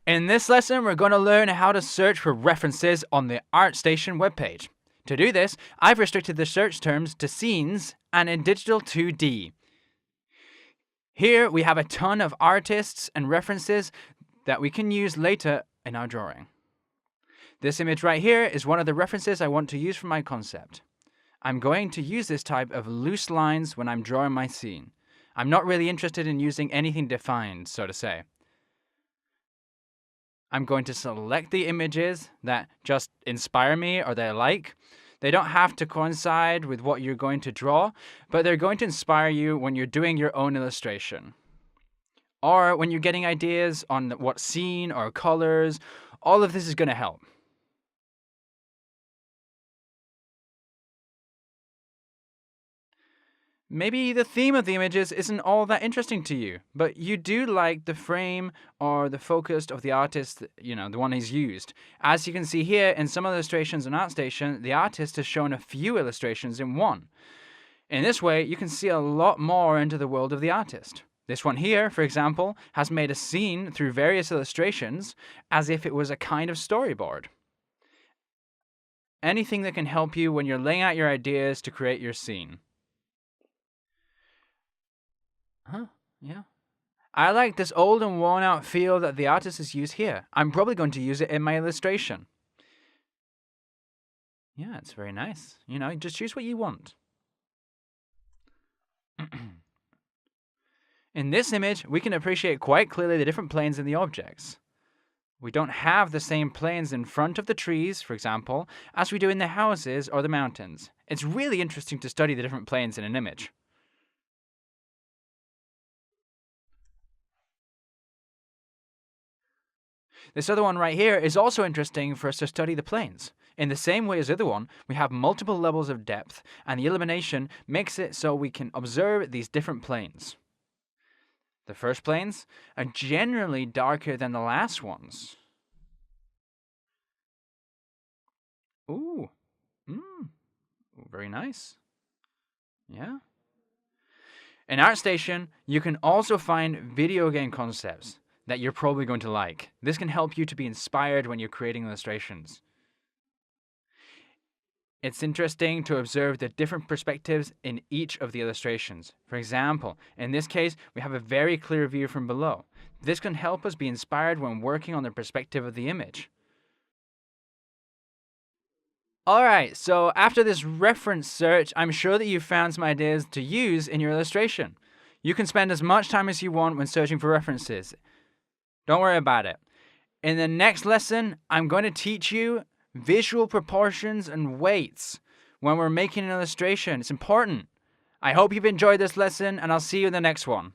In this lesson, we're going to learn how to search for references on the ArtStation webpage. To do this, I've restricted the search terms to scenes and in digital 2D. Here we have a ton of artists and references that we can use later in our drawing. This image right here is one of the references I want to use for my concept. I'm going to use this type of loose lines when I'm drawing my scene. I'm not really interested in using anything defined, so to say. I'm going to select the images that just inspire me or that I like. They don't have to coincide with what you're going to draw, but they're going to inspire you when you're doing your own illustration. Or when you're getting ideas on what scene or colors, all of this is going to help. Maybe the theme of the images isn't all that interesting to you, but you do like the frame or the focus of the artist, the one he's used. As you can see here, in some illustrations on ArtStation, the artist has shown a few illustrations in one. In this way, you can see a lot more into the world of the artist. This one here, for example, has made a scene through various illustrations as if it was a kind of storyboard. Anything that can help you when you're laying out your ideas to create your scene. Yeah. I like this old and worn out feel that the artist has used here. I'm probably going to use it in my illustration. Yeah, it's very nice. Just choose what you want. In this image, we can appreciate quite clearly the different planes in the objects. We don't have the same planes in front of the trees, for example, as we do in the houses or the mountains. It's really interesting to study the different planes in an image. This other one right here is also interesting for us to study the planes. In the same way as the other one, we have multiple levels of depth, and the illumination makes it so we can observe these different planes. The first planes are generally darker than the last ones. Ooh, very nice. Yeah. In ArtStation, you can also find video game concepts that you're probably going to like. This can help you to be inspired when you're creating illustrations. It's interesting to observe the different perspectives in each of the illustrations. For example, in this case, we have a very clear view from below. This can help us be inspired when working on the perspective of the image. Alright, so after this reference search, I'm sure that you've found some ideas to use in your illustration. You can spend as much time as you want when searching for references. Don't worry about it. In the next lesson, I'm going to teach you visual proportions and weights when we're making an illustration. It's important. I hope you've enjoyed this lesson, and I'll see you in the next one.